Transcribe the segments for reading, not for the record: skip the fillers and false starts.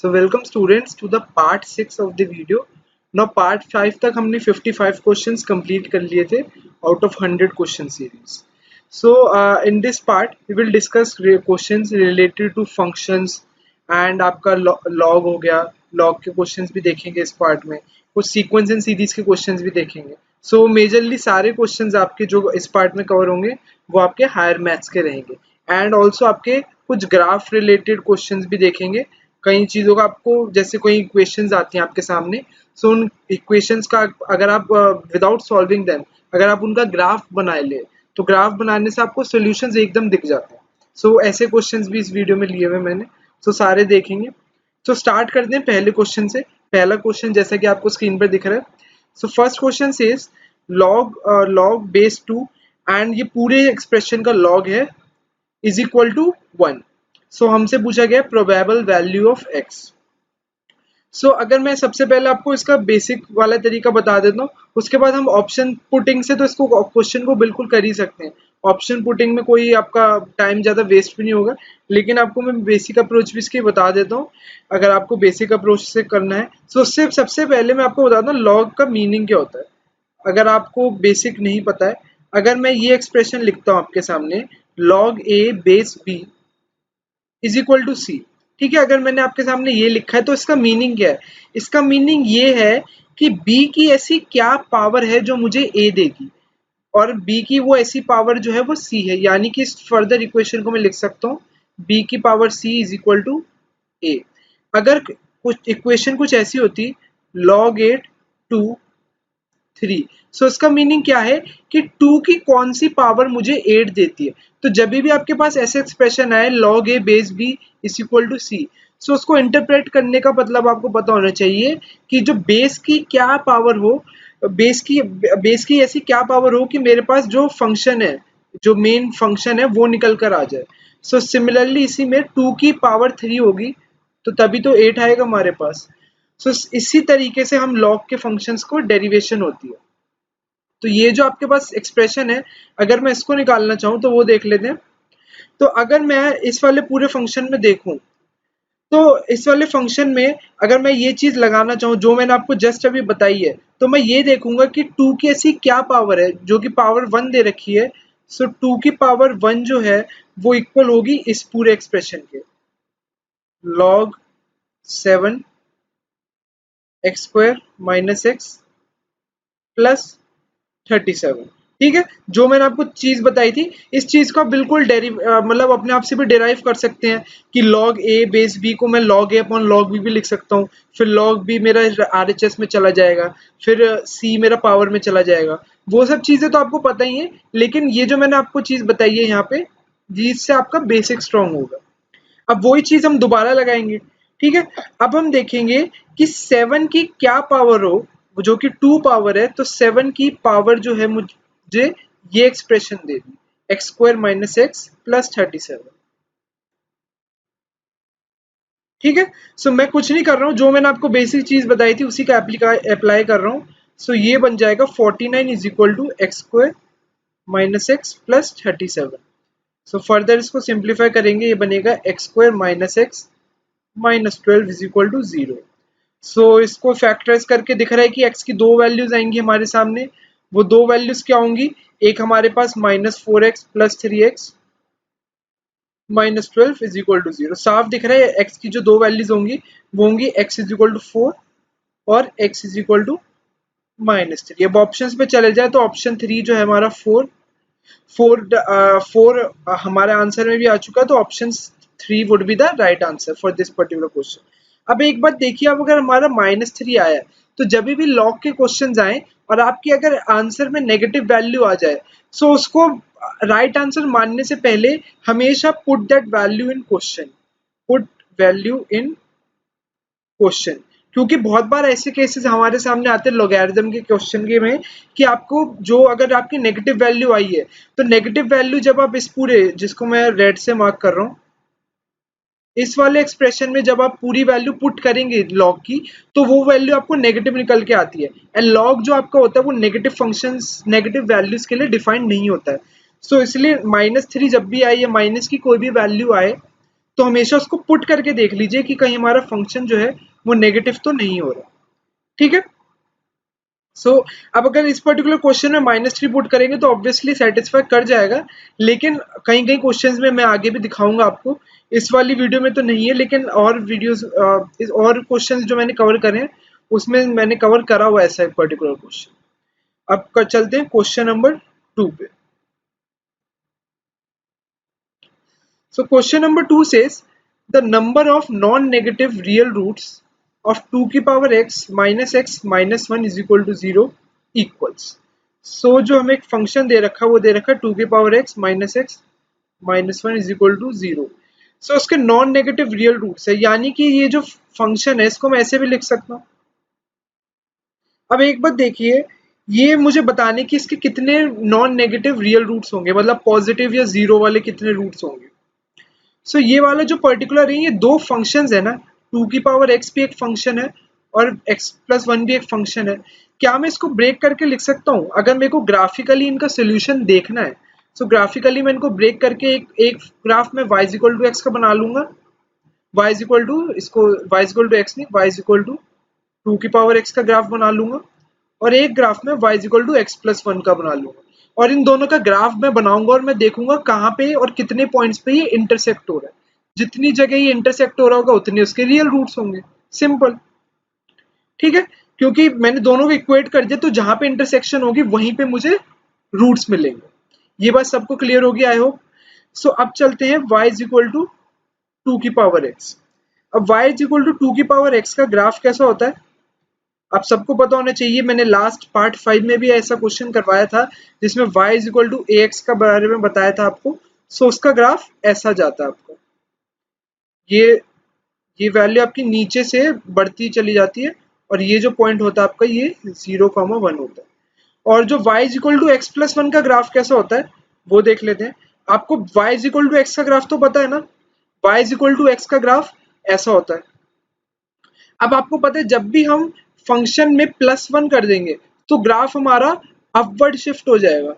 So welcome students to the part 6 of the video. Now part 5 तक हमने 55 questions complete कर लिए थे out of 100 question series. So in this part we will discuss questions related to functions and आपका log हो गया, log के questions भी देखेंगे इस part में, कुछ sequence and series के questions भी देखेंगे. So majorly सारे questions आपके जो इस part में cover होंगे वो आपके higher maths के रहेंगे and also आपके कुछ graph related questions भी देखेंगे. कई चीज़ों का आपको जैसे कोई इक्वेशंस आती हैं आपके सामने, सो उन इक्वेशंस का अगर आप विदाउट सॉल्विंग देम अगर आप उनका ग्राफ बना ले तो ग्राफ बनाने से आपको सॉल्यूशंस एकदम दिख जाते हैं. सो ऐसे क्वेश्चंस भी इस वीडियो में लिए हुए मैंने, सो सारे देखेंगे. सो स्टार्ट करते हैं पहले क्वेश्चन से. पहला क्वेश्चन जैसा कि आपको स्क्रीन पर दिख रहा है. So first question says log base 2 and ये पूरे एक्सप्रेशन का log है इज इक्वल टू 1. सो हमसे पूछा गया प्रोबेबल वैल्यू ऑफ x. सो अगर मैं सबसे पहले आपको इसका बेसिक वाला तरीका बता देता हूँ, उसके बाद हम ऑप्शन पुटिंग से तो इसको क्वेश्चन को बिल्कुल कर ही सकते हैं. ऑप्शन पुटिंग में कोई आपका टाइम ज़्यादा वेस्ट भी नहीं होगा, लेकिन आपको मैं बेसिक अप्रोच भी इसकी बता देता हूँ अगर आपको बेसिक अप्रोच से करना है. सो उससे सबसे पहले मैं आपको बताता हूँ लॉग का मीनिंग क्या होता है. अगर आपको बेसिक नहीं पता है, अगर मैं ये एक्सप्रेशन लिखता हूँ आपके सामने log a base b is equal to c, ठीक है. अगर मैंने आपके सामने ये लिखा है तो इसका मीनिंग क्या है? इसका मीनिंग ये है कि b की ऐसी क्या पावर है जो मुझे a देगी और b की वो ऐसी पावर जो है वो c है, यानी कि इस फर्दर इक्वेशन को मैं लिख सकता हूँ b की power c is equal to a. अगर कुछ इक्वेशन कुछ ऐसी होती log 8 2 3, सो इसका मीनिंग क्या है कि 2 की कौन सी पावर मुझे 8 देती है. तो जब भी आपके पास ऐसे एक्सप्रेशन आए log a base b is equal to c, so उसको इंटरप्रेट करने का मतलब आपको पता होना चाहिए कि जो बेस की क्या पावर हो, बेस की ऐसी क्या पावर हो कि मेरे पास जो फंक्शन है, जो मेन फंक्शन है वो निकल कर आ जाए. सो सिमिलरली इसी में 2 की पावर 3 होगी तो तभी तो 8 आएगा हमारे पास. सो इसी तरीके से हम log के फंक्शंस को डेरिवेशन होती है. तो ये जो आपके पास एक्सप्रेशन है, अगर मैं इसको निकालना चाहूँ तो वो देख लेते हैं. तो अगर मैं इस वाले पूरे फंक्शन में देखूं तो इस वाले फंक्शन में अगर मैं ये चीज लगाना चाहूँ जो मैंने आपको जस्ट अभी बताई है, तो मैं ये देखूंगा कि 2 की ऐसी क्या पावर है जो कि पावर 1 दे रखी है. सो 2 की पावर 1 जो है वो इक्वल होगी इस पूरे एक्सप्रेशन के log 7 x square minus x plus 37. ठीक है, जो मैंने आपको चीज बताई थी इस चीज को बिल्कुल मतलब अपने आप से भी डेराइव कर सकते हैं कि log a बेस b को मैं log a upon log b भी लिख सकता हूँ. फिर log b मेरा RHS में चला जाएगा, फिर c मेरा पावर में चला जाएगा. वो सब चीजें तो आपको पता ही है, लेकिन ये जो मैंने आपको चीज बताई है यहाँ पे, जिससे आपका बेसिक स्ट्रॉन्ग होगा. अब वही चीज हम दोबारा लगाएंगे. ठीक है, अब हम देखेंगे कि 7 की क्या पावर हो जो कि 2 पावर है, तो 7 की पावर जो है मुझे ये एक्सप्रेशन देगी x square minus x plus 37. ठीक है, सो मैं कुछ नहीं कर रहा हूँ, जो मैंने आपको बेसिक चीज बताई थी उसी का अप्लाई कर रहा हूँ. सो ये बन जाएगा 49 is equal to x square minus x plus 37. So further इसको सिंप्लीफाई करेंगे, ये बनेगा x square minus x minus 12 is equal to 0. So इसको फैक्टराइज करके दिख रहा है कि x की दो वैल्यूज आएंगी हमारे सामने. वो दो वैल्यूज क्या होंगी? एक हमारे पास -4x plus 3x minus 12 is equal to 0. साफ दिख रहा है x की जो दो वैल्यूज होंगी वो होंगी x इज इक्वल टू 4 और x इज इक्वल टू -3. अब ऑप्शंस पे चले जाए तो ऑप्शन 3 जो है हमारा 4 हमारे आंसर में भी आ चुका है, तो option 3 would be the right answer for this particular question. अब एक बात देखिए, अब अगर हमारा -3 आया है तो जब भी लॉग के क्वेश्चंस आए और आपकी अगर आंसर में नेगेटिव वैल्यू आ जाए, सो उसको राइट आंसर मानने से पहले हमेशा put that value in question, put value in question. क्योंकि बहुत बार ऐसे केसेस हमारे सामने आते हैं लॉगरिथम के क्वेश्चन के में कि आपको जो अगर आपकी नेगेटिव वैल्यू आई है तो नेगेटिव वैल्यू जब आप इस पूरे, जिसको मैं रेड से मार्क कर रहा हूँ, इस वाले एक्सप्रेशन में जब आप पूरी वैल्यू पुट करेंगे लॉग की तो वो वैल्यू आपको नेगेटिव निकल के आती है. एंड लॉग जो आपका होता है वो नेगेटिव फंक्शंस, नेगेटिव वैल्यूज के लिए डिफाइंड नहीं होता है. सो इसलिए -3 जब भी आए या माइनस की कोई भी वैल्यू आए तो हमेशा उसको पुट करके देख लीजिए कि कहीं हमारा फंक्शन जो है वो नेगेटिव तो नहीं हो रहा। ठीक है। सो अब अगर इस पर्टिकुलर क्वेश्चन में -3 पुट करेंगे तो ऑब्वियसली सेटिस्फाई कर जाएगा, लेकिन कहीं कहीं क्वेश्चंस में मैं आगे भी दिखाऊंगा आपको, इस वाली वीडियो में तो नहीं है, लेकिन और वीडियोस और क्वेश्चंस जो मैंने कवर करे हैं उसमें मैंने कवर करा हुआ ऐसा एक पर्टिकुलर क्वेश्चन। अब चलते हैं क्वेश्चन नंबर 2 पे। So question number 2 says the number of non-negative real roots of 2 की power x minus 1 is equal to 0 equals. So जो हमें एक फंक्शन दे रखा है वो दे रखा है 2 की power x minus 1 is equal to 0. So उसके नॉन नेगेटिव रियल रूट्स है, यानी कि ये जो फंक्शन है इसको मैं ऐसे भी लिख सकता हूँ। अब एक बात देखिए, ये मुझे बताने की इसके कितने नॉन नेगेटिव रियल रूट्स होंगे, मतलब पॉजिटिव या जीरो वाले कितने रूट्स होंगे। सो ये वाला जो पर्टिकुलर है ये दो फंक्शंस है ना, 2 की पावर x भी एक फंक्शन है और x प्लस 1 भी एक फंक्शन है। क्या मैं इसको ब्रेक करके लिख सकता हूँ? अगर मेरे को ग्राफिकली इनका सोल्यूशन देखना है, सो ग्राफिकली मैं इनको ब्रेक करके एक ग्राफ में y इक्वल टू एक्स का बना लूंगा, y इक्वल टू इसको y इक्वल टू एक्स नहीं, y इक्वल टू 2 की पावर x का ग्राफ बना लूंगा, और एक ग्राफ में y equal to x plus 1 का बना लूंगा, और इन दोनों का ग्राफ मैं बनाऊंगा और मैं देखूंगा कहाँ पे और कितने पॉइंट्स पे ये इंटरसेक्ट हो रहा है। जितनी जगह ये इंटरसेक्ट हो रहा होगा उतने उसके रियल रूट्स होंगे। सिंपल। ठीक है, क्योंकि मैंने दोनों को इक्वेट कर दिया, तो जहां पे इंटरसेक्शन होगी वहीं पे मुझे रूट्स मिलेंगे। ये बात सबको क्लियर होगी आई होप। सो अब चलते हैं y इज इक्वल टू 2 की पावर x। अब y इज इक्वल टू 2 की पावर x का ग्राफ कैसा होता है आप सबको पता होना चाहिए। मैंने लास्ट पार्ट 5 में भी ऐसा क्वेश्चन करवाया था जिसमें y is equal to ax का बारे में बताया था आपको। सो उसका ग्राफ ऐसा जाता है आपको, ये वैल्यू आपकी नीचे से बढ़ती चली जाती है, और ये जो पॉइंट होता है आपका ये 0,1 होता है। और जो y is equal to x plus 1 का ग्राफ कैसा होता है वो देख लेते हैं। आपको y is equal to x का ग्राफ तो पता है ना, y is equal to x का ग्राफ ऐसा होता है। अब आपको पता है जब भी हम फंक्शन में +1 कर देंगे तो ग्राफ हमारा अपवर्ड शिफ्ट हो जाएगा।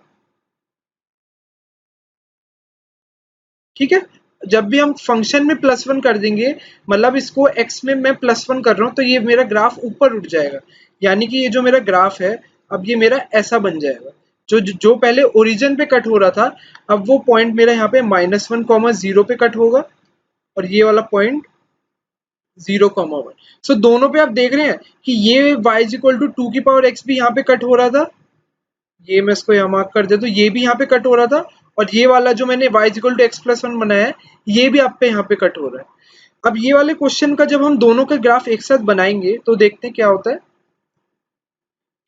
ठीक है, जब भी हम फंक्शन में +1 कर देंगे, मतलब इसको x में मैं +1 कर रहा हूं तो ये मेरा ग्राफ ऊपर उठ जाएगा, यानी कि ये जो मेरा ग्राफ है अब ये मेरा ऐसा बन जाएगा। जो पहले ओरिजिन पे कट हो रहा था अब वो पॉइंट मेरा यहाँ पे -1, 0 पे कट होगा, और ये वाला पॉइंट 0,1। सो दोनों पे आप देख रहे हैं कि ये y इज इक्वल टू 2 की पावर x भी यहाँ पे कट हो रहा था, ये मैं इसको यहाँ मार्क कर दे तो ये भी यहाँ पे कट हो रहा था, और ये वाला जो मैंने y is equal to x plus 1 बनाया है ये भी आप पे यहाँ पे कट हो रहा है। अब ये वाले क्वेश्चन का जब हम दोनों का ग्राफ एक साथ बनाएंगे तो देखते हैं क्या होता है।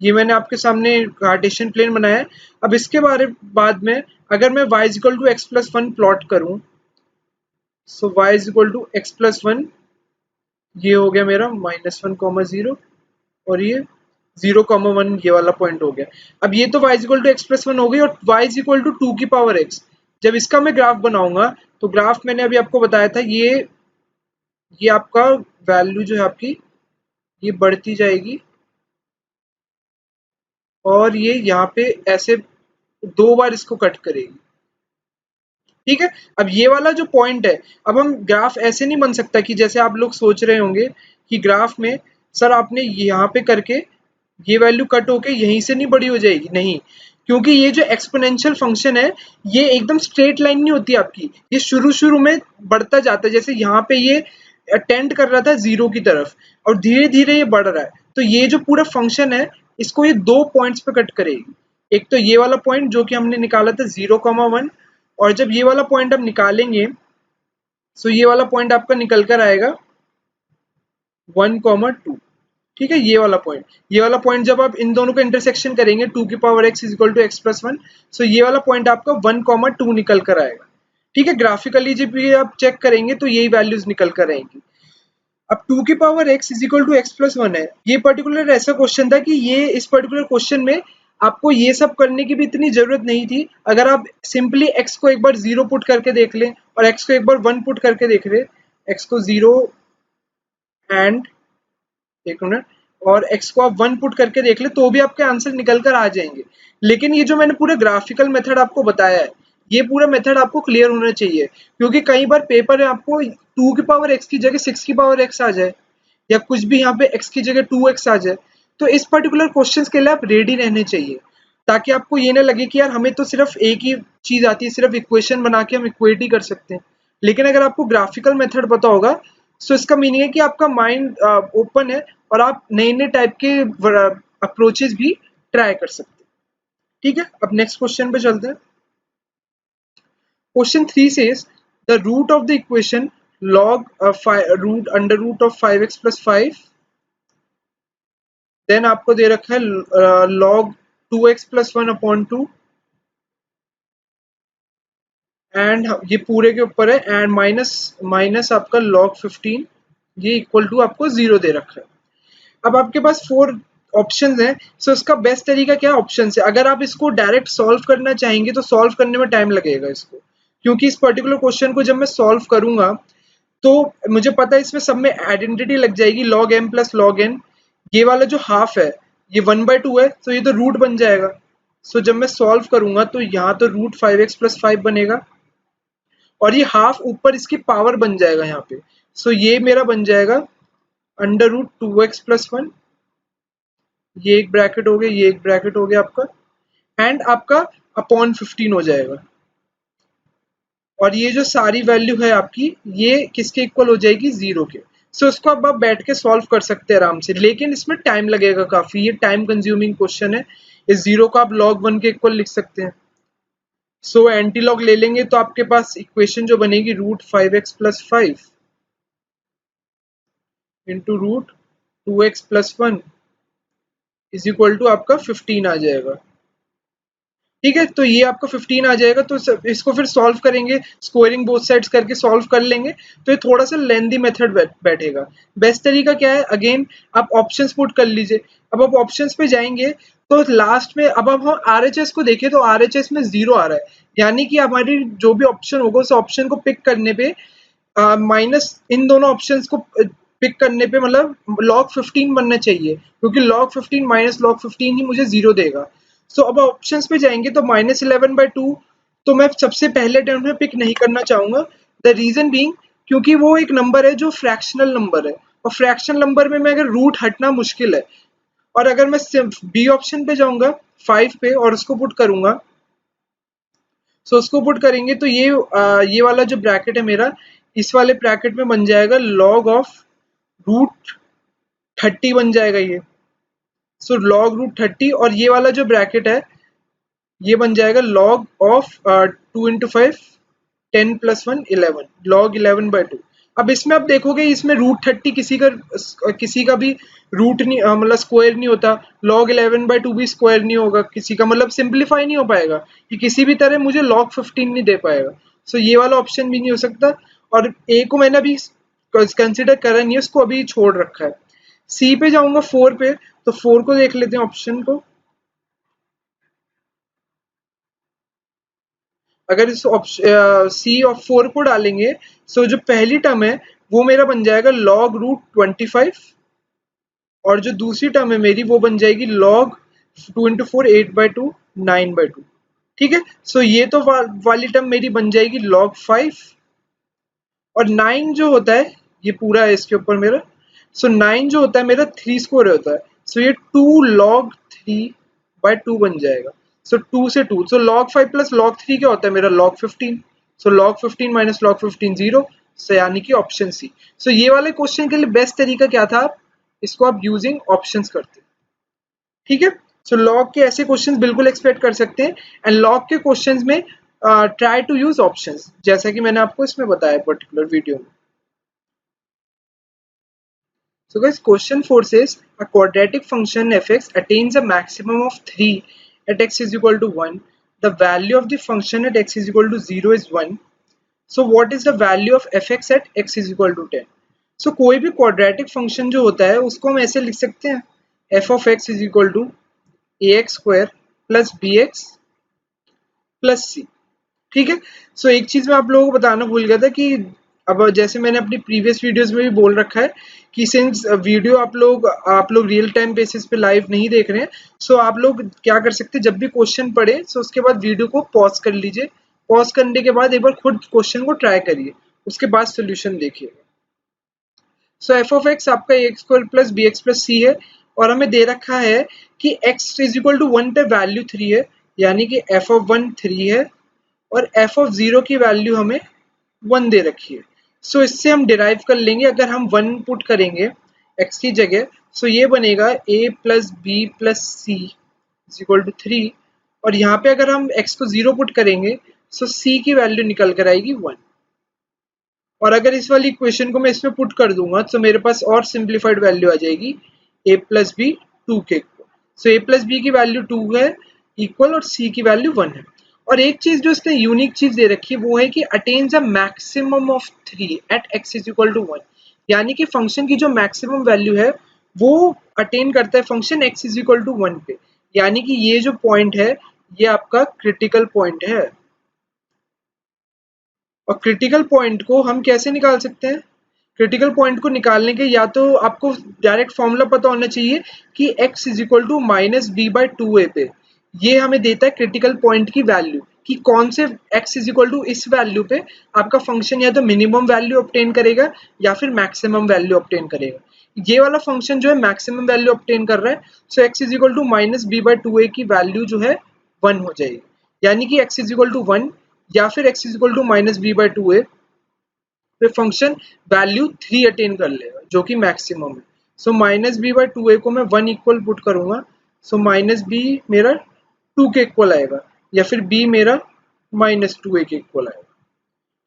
ये मैंने आपके सामने कार्टेशियन प्लेन बनाया है। अब इसके बाद में अगर मैं y is equal to x plus 1 plot करूं, so y is equal to x plus 1, ये हो गया मेरा -1,0, और ये 0,1 ये वाला पॉइंट हो गया। अब ये तो y equal to x plus 1 हो गई, और y इज इक्वल टू 2 की पावर x। जब इसका मैं ग्राफ बनाऊंगा तो ग्राफ मैंने अभी आपको बताया था, ये आपका वैल्यू जो है आपकी ये बढ़ती जाएगी, और ये यहाँ पे ऐसे 2 बार इसको कट करेगी। ठीक है, अब ये वाला जो पॉइंट है, अब हम ग्राफ ऐसे नहीं बन सकता कि जैसे आप लोग सोच रहे होंगे कि ग्राफ में सर आपने यहाँ पे करके ये वैल्यू कट होके यहीं से नहीं बड़ी हो जाएगी, नहीं, क्योंकि ये जो एक्सपोनेंशियल फंक्शन है ये एकदम स्ट्रेट लाइन नहीं होती आपकी, ये शुरू में बढ़ता जाता है। जैसे यहाँ पे ये टेंड कर रहा था 0 की तरफ और धीरे धीरे ये बढ़ रहा है, तो ये जो पूरा फंक्शन है इसको ये 2 पॉइंट्स पे कट करेगी। एक तो ये वाला पॉइंट जो कि हमने निकाला था 0,1, और जब ये वाला पॉइंट हम निकालेंगे सो ये वाला पॉइंट आपका निकल कर आएगा 1,2। ठीक है, ये वाला पॉइंट जब आप इन दोनों का इंटरसेक्शन करेंगे 2 की power x is equal to x plus 1, so ये वाला पॉइंट आपका 1,2 निकल कर आएगा। ठीक है, ग्राफिकली जब ये आप चेक करेंगे तो यही वैल्यूज निकल कर आएंगी। अब 2 की power x is equal to x plus 1 है, ये पर्टिकुलर ऐसा क्वेश्चन था कि ये इस पर्टिकुलर क्वेश्चन में आपको ये सब करने की भी इतनी जरूरत नहीं थी। अगर आप सिंपली x को एक बार 0 पुट करके देख लें और x को एक बार 1 पुट करके देख लें, x को 0 एंड एक मिनट और x को आप 1 पुट करके देख ले तो भी आपके आंसर निकल कर आ जाएंगे। लेकिन ये जो मैंने पूरा ग्राफिकल मेथड आपको बताया है ये पूरा मेथड आपको क्लियर होना चाहिए, क्योंकि कई बार पेपर में आपको 2 की पावर x की जगह 6 की पावर x आ जाए, या कुछ भी यहाँ पे x की जगह 2x आ जाए। तो इस पर्टिकुलर क्वेश्चंस के लिए आप रेडी रहने चाहिए, ताकि आपको ये ना लगे कि यार हमें तो सिर्फ एक ही चीज आती है, सिर्फ इक्वेशन बना के हम इक्वेटी कर सकते हैं। लेकिन अगर आपको ग्राफिकल मेथड पता होगा, तो इसका मीनिंग है कि आपका माइंड ओपन है और आप नए नए टाइप के अप्रोचेस भी ट्राई कर सकते हैं। ठीक है, अब नेक्स्ट क्वेश्चन पे चलते हैं। Question 3 says the root of the equation log root under root of 5x plus 5, then आपको दे रखा है log 2x plus 1 upon 2, and ये पूरे के ऊपर है, एंड माइनस आपका log 15, ये इक्वल टू आपको 0 दे रखा है। अब आपके पास 4 ऑप्शंस हैं, सो इसका बेस्ट तरीका क्या है, ऑप्शन से। अगर आप इसको डायरेक्ट सॉल्व करना चाहेंगे तो सॉल्व करने में टाइम लगेगा इसको, क्योंकि इस पर्टिकुलर क्वेश्चन को जब मैं सॉल्व करूंगा तो मुझे पता है इसमें सब में आइडेंटिटी लग जाएगी, log m plus log n। ये वाला जो हाफ है ये 1/2 है, तो ये तो रूट बन जाएगा। सो जब मैं सॉल्व करूंगा तो यहाँ तो रूट 5x प्लस 5 बनेगा, और ये हाफ ऊपर इसकी पावर बन जाएगा यहाँ पे। सो ये मेरा बन जाएगा अंडर रूट 2x प्लस 1, ये एक ब्रैकेट हो गया, ये एक ब्रैकेट हो गया आपका, एंड आपका अपॉन 15 हो जाएगा। और ये जो सारी वैल्यू है आपकी, ये किसके इक्वल हो जाएगी, 0 के। सो इसको अब आप बैठ के सॉल्व कर सकते हैं आराम से, लेकिन इसमें टाइम लगेगा काफी, ये टाइम कंज्यूमिंग क्वेश्चन है। इस 0 को आप log 1 के इक्वल लिख सकते हैं। सो एंटी लॉग ले लेंगे तो आपके पास इक्वेशन जो बनेगी root 5x plus 5 into root 2x plus 1 is equal to आपका 15 आ जाएगा। ठीक है, तो ये आपका 15 आ जाएगा। तो इसको फिर सॉल्व करेंगे, स्क्वायरिंग बोथ साइड्स करके सॉल्व कर लेंगे, तो ये थोड़ा सा लेंदी मेथड बैठेगा। बेस्ट तरीका क्या है, अगेन आप ऑप्शंस पुट कर लीजिए। अब आप ऑप्शंस पे जाएंगे तो लास्ट में अब हम RHS को देखें तो RHS में 0 आ रहा है, यानी कि हमारी जो भी ऑप्शन होगा उस ऑप्शन को पिक करने पे माइनस इन दोनों ऑप्शंस को पिक करने पे मतलब log 15 बनना चाहिए, क्योंकि log 15 माइनस log 15 ही मुझे 0 देगा। सो अब ऑप्शंस पे जाएंगे तो -11/2 तो मैं सबसे पहले टर्म में पिक नहीं करना चाहूंगा। द रीजन बीइंग, क्योंकि वो एक नंबर है जो फ्रैक्शनल नंबर है, और फ्रैक्शनल नंबर में मैं अगर रूट हटना मुश्किल है। और अगर मैं सिर्फ बी ऑप्शन पे जाऊंगा 5 पे और उसको पुट करूंगा, सो उसको पुट करेंगे तो ये वाला जो ब्रैकेट है मेरा, इस वाले ब्रैकेट में बन जाएगा log ऑफ रूट 30 बन जाएगा ये। सो log रूट 30, और ये वाला जो ब्रैकेट है ये बन जाएगा log of 2 into 5 10 plus 1 11 log 11/2। अब इसमें आप देखोगे इसमें रूट 30 किसी का भी रूट नहीं मतलब स्क्वायर नहीं होता, log 11/2 भी स्क्वायर नहीं होगा किसी का, मतलब सिंप्लीफाई नहीं हो पाएगा, कि किसी भी तरह मुझे log 15 नहीं दे पाएगा। सो ये वाला ऑप्शन भी नहीं हो सकता, और ए को मैंने अभी कंसिडर करा नहीं है, उसको अभी छोड़ रखा है। सी पे जाऊंगा 4 पे, तो 4 को देख लेते हैं ऑप्शन को। अगर इस सी ऑफ 4 को डालेंगे, सो जो पहली टर्म है वो मेरा बन जाएगा log रूट 25, और जो दूसरी टर्म है मेरी वो बन जाएगी log 2 इंटू 4 8/2 9/2। ठीक है, सो ये तो वाली टर्म मेरी बन जाएगी log 5, और 9 जो होता है ये पूरा है इसके ऊपर मेरा। सो 9 जो होता है मेरा 3 स्क्वायर होता है, सो ये 2 log 3/2 बन जाएगा। सो 2 से 2, सो log 5 प्लस log 3 क्या होता है मेरा log 15। सो log 15 माइनस log 15 0, सो यानी कि ऑप्शन सी। सो ये वाले क्वेश्चन के लिए बेस्ट तरीका क्या था, इसको आप यूजिंग ऑप्शंस करते हैं। ठीक है, सो लॉग के ऐसे क्वेश्चंस बिल्कुल एक्सपेक्ट कर सकते हैं, एंड लॉग के क्वेश्चंस में ट्राई टू यूज ऑप्शंस, जैसा कि मैंने आपको इसमें बताया पर्टिकुलर वीडियो में। So guys, question 4 says a quadratic function fx attains a maximum of 3 at x is equal to 1. The value of the function at x is equal to 0 is 1. So what is the value of fx at x is equal to 10? So कोई भी quadratic function जो होता है उसको हम ऐसे लिख सकते हैं, f of x is equal to ax square plus bx plus c। ठीक है, सो एक चीज मैं आप लोगों को बताना भूल गया था कि अब जैसे मैंने अपनी प्रीवियस वीडियोस में भी बोल रखा है कि सिंस वीडियो आप लोग रियल टाइम बेसिस पे लाइव नहीं देख रहे हैं, सो आप लोग क्या कर सकते हैं, जब भी क्वेश्चन पढ़े सो उसके बाद वीडियो को पॉज कर लीजिए, पॉज करने के बाद एक बार खुद क्वेश्चन को ट्राई करिए, उसके बाद सोल्यूशन देखिएगा। सो एफ ऑफ एक्स आपका a square plus b x plus c है, और हमें दे रखा है कि x इज इक्वल टू 1 पे वैल्यू 3 है, यानी कि एफ ऑफ 1 3 है, और एफ ऑफ 0 की वैल्यू हमें 1 दे रखी है। सो इससे हम डिराइव कर लेंगे, अगर हम 1 पुट करेंगे x की जगह, सो ये बनेगा a plus b plus c is equal to 3, और यहाँ पे अगर हम x को 0 पुट करेंगे सो c की वैल्यू निकल कर आएगी 1। और अगर इस वाली इक्वेशन को मैं इसमें पुट कर दूंगा तो मेरे पास और सिंप्लीफाइड वैल्यू आ जाएगी a प्लस बी 2 के equal. So a plus b की वैल्यू 2 है इक्वल, और c की वैल्यू 1 है। और एक चीज जो इसने यूनिक चीज दे रखी है वो है कि attains a maximum of 3 at x is equal to 1, यानी कि फंक्शन की जो मैक्सिमम वैल्यू है वो अटेन करता है function x is equal to 1 पे, यानी कि ये जो पॉइंट है ये आपका क्रिटिकल पॉइंट है। और क्रिटिकल पॉइंट को हम कैसे निकाल सकते हैं? क्रिटिकल पॉइंट को निकालने के या तो आपको डायरेक्ट फॉर्मूला पता होना चाहिए कि x is equal to minus b by 2a पे, ये हमें देता है क्रिटिकल पॉइंट की वैल्यू कि कौन से x इज इक्वल टू इस वैल्यू पे आपका फंक्शन या तो मिनिमम वैल्यू ऑब्टेन करेगा या फिर मैक्सिमम वैल्यू ऑब्टेन करेगा। ये वाला फंक्शन जो है मैक्सिमम वैल्यू ऑब्टेन कर रहा है, so x is equal to minus b by 2a की वैल्यू जो है 1 हो जाएगी, यानी कि x इज इक्वल टू 1 या फिर x is equal to minus b by 2a पे फंक्शन वैल्यू 3 अटेन कर लेगा जो कि मैक्सिमम है। So minus b by 2a को मैं 1 इक्वल पुट करूंगा, सो माइनस बी मेरा 2 के इक्वल आएगा या फिर b मेरा माइनस 2a के इक्वल आएगा।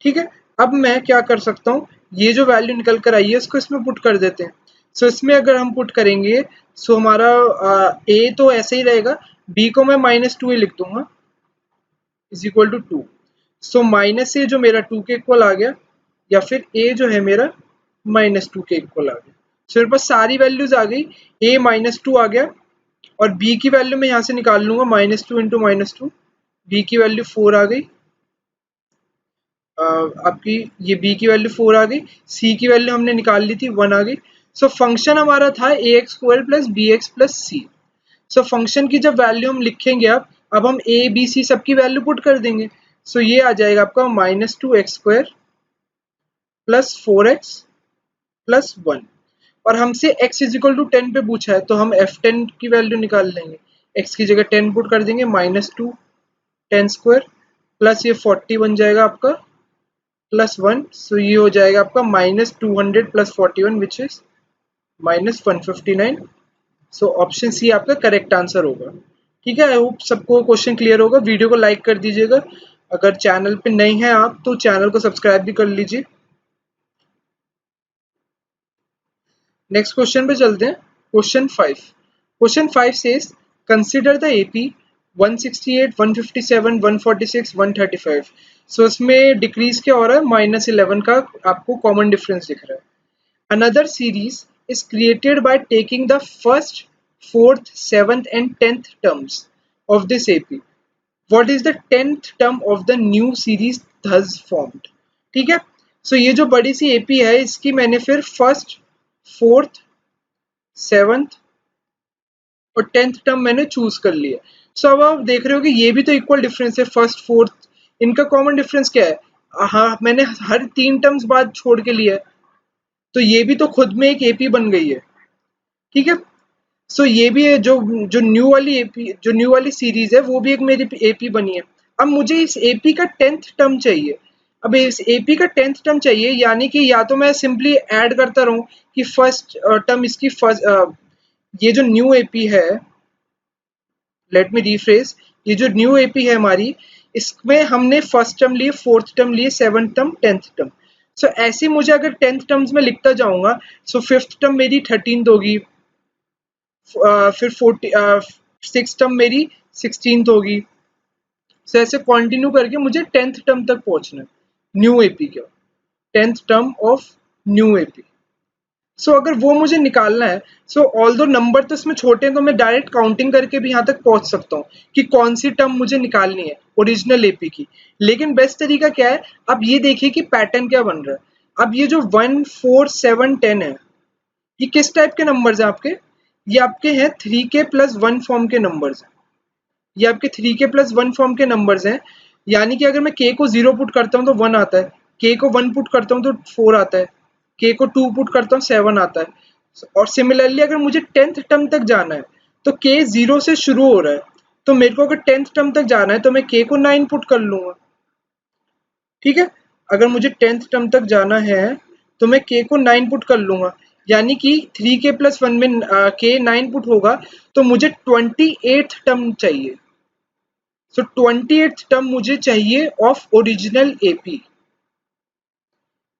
ठीक है, अब मैं क्या कर सकता हूँ, ये जो वैल्यू निकल कर आई है इसको इसमें पुट कर देते हैं। सो इसमें अगर हम पुट करेंगे सो हमारा a तो ऐसे ही रहेगा, b को मैं माइनस 2a लिख दूंगा is equal to 2। So minus a जो मेरा 2 के इक्वल आ गया, या फिर a जो है मेरा माइनस 2 के इक्वल आ गया। सो मेरे पास सारी वैल्यूज आ गई, a माइनस 2 आ गया, और b की वैल्यू मैं यहाँ से निकाल लूंगा माइनस 2 इंटू माइनस 2, b की वैल्यू 4 आ गई, आपकी ये b की वैल्यू 4 आ गई, c की वैल्यू हमने निकाल ली थी 1 आ गई। सो फंक्शन हमारा था a x square plus b x plus c. So function की जब वैल्यू हम लिखेंगे अब हम a b c सबकी वैल्यू पुट कर देंगे। सो ये आ जाएगा आपका minus 2 x square plus 4x plus 1, और हमसे x इज इक्वल टू 10 पे पूछा है तो हम f10 की वैल्यू निकाल लेंगे। x की जगह 10 पुट कर देंगे, माइनस 2 10 स्क्वायर प्लस ये 40 बन जाएगा आपका प्लस 1, सो ये हो जाएगा आपका minus 200 plus 41 which is minus 159। So option C आपका करेक्ट आंसर होगा। ठीक है, आई होप सबको क्वेश्चन क्लियर होगा। वीडियो को लाइक कर दीजिएगा, अगर चैनल पे नए हैं आप तो चैनल को सब्सक्राइब भी कर लीजिए। नेक्स्ट क्वेश्चन पे चलते हैं। Question 5। Question 5 says consider the AP 168, 157, 146, 135। सो इसमें डिक्रीज क्या हो रहा है, -11 का आपको कॉमन डिफरेंस दिख रहा है। Another series is created by taking the first, fourth, seventh and 10th terms of this AP. What is the 10th term of the new series thus formed? ठीक है, सो ये जो बड़ी सी AP है इसकी मैंने फिर फर्स्ट, फोर्थ, सेवंथ और 10th टर्म मैंने चूज कर लिया। सो अब आप देख रहे हो कि ये भी तो इक्वल डिफरेंस है, फर्स्ट फोर्थ, इनका कॉमन डिफरेंस क्या है? हाँ, मैंने हर 3 टर्म्स बाद छोड़ के लिया है, तो ये भी तो खुद में एक AP बन गई है। ठीक है, सो ये भी है जो न्यू वाली सीरीज है वो भी एक मेरी AP बनी है। अब मुझे इस AP का 10th टर्म चाहिए। अब इस AP का 10th टर्म चाहिए, यानी कि या तो मैं सिंपली ऐड करता रहूं कि फर्स्ट टर्म इसकी फर्स्ट, ये जो न्यू AP है, लेट मी रीफ्रेज, ये जो न्यू AP है हमारी, इसमें हमने फर्स्ट टर्म लिए, फोर्थ टर्म लिए, सेवंथ टर्म, 10th टर्म। सो ऐसे मुझे अगर 10th टर्म्स में लिखता जाऊंगा, सो फिफ्थ टर्म मेरी 13th होगी, फिर 6th टर्म मेरी 16th होगी। सो ऐसे कंटिन्यू करके मुझे 10th टर्म तक पहुंचना है न्यू AP का, 10th term of new AP। सो अगर वो मुझे निकालना है, सो ऑल्दो नंबर तो इसमें छोटे हैं तो मैं डायरेक्ट काउंटिंग करके भी यहाँ तक पहुंच सकता हूँ कि कौन सी टर्म मुझे निकालनी है ओरिजिनल AP की। लेकिन बेस्ट तरीका क्या है, अब ये देखिए कि पैटर्न क्या बन रहा है। अब ये जो 1, 4, 7, 10 है, ये किस टाइप के नंबर्स हैं आपके? ये आपके हैं 3k प्लस 1 फॉर्म के नंबर्स हैं। ये आपके 3k प्लस 1 फॉर्म के नंबर्स हैं। यानी कि अगर मैं k को 0 पुट करता हूँ तो 1 आता है, k को 1 पुट करता हूँ तो 4 आता है, k को 2 पुट करता हूँ 7 आता है। और सिमिलरली अगर मुझे 10th टर्म तक जाना है तो k 0 से शुरू हो रहा है, तो मेरे को अगर 10th टर्म तक जाना है तो मैं k को 9 पुट कर लूंगा। ठीक है, अगर मुझे 10th टर्म तक जाना है तो मैं k को 9 पुट कर लूंगा, यानी कि 3k + 1 में k 9 पुट होगा तो मुझे 28th टर्म चाहिए। सो 28th टर्म मुझे चाहिए of original AP.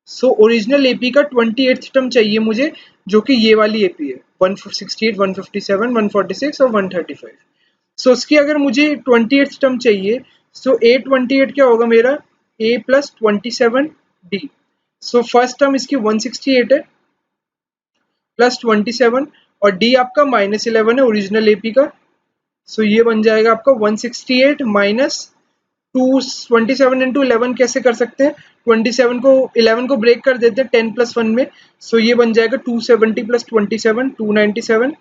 So original AP का 28th टर्म चाहिए मुझे, जो कि ये वाली एपी है 168, 157, 146 और 135। सो उसकी अगर मुझे 28th टर्म चाहिए, सो A28 क्या होगा मेरा, A + 27 D। So first term इसकी 168 है प्लस 27 और D आपका -11 है ओरिजिनल एपी का। सो ये बन जाएगा आपका 168 माइनस 27 इंटू 11 कैसे कर सकते हैं, 27 को 11 को ब्रेक कर देते हैं 10 + 1 में। सो ये बन जाएगा 270 + 27 297।